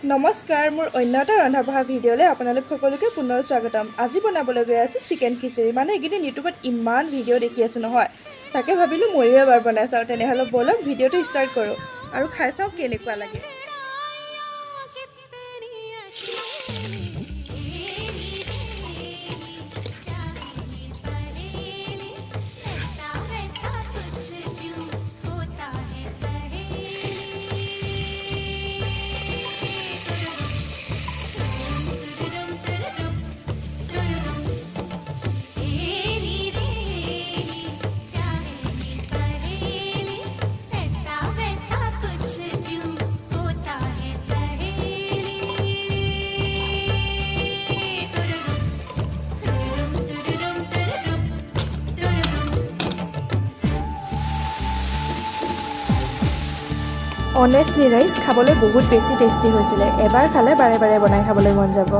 নমস্কাৰ মোৰ অন্য এটা ৰন্ধা বঢ়া ভিডিঅ'লৈ আপোনালোক সকলোকে পুনৰ স্বাগতম। আজি বনাবলৈ গৈ আছোঁ চিকেন খিচিৰি। মানে এইকেইদিন ইউটিউবত ইমান ভিডিঅ' দেখি আছোঁ নহয়, তাকে ভাবিলোঁ ময়ো এবাৰ বনাই চাওঁ। তেনেহ'লে ব'লক ভিডিঅ'টো ষ্টাৰ্ট কৰোঁ আৰু খাই চাওঁ কেনেকুৱা লাগে। অনেষ্টলি ৰাইচ খাবলৈ বহুত বেছি টেষ্টি হৈছিলে। এবাৰ খালে বাৰে বাৰে বনাই খাবলৈ মন যাব।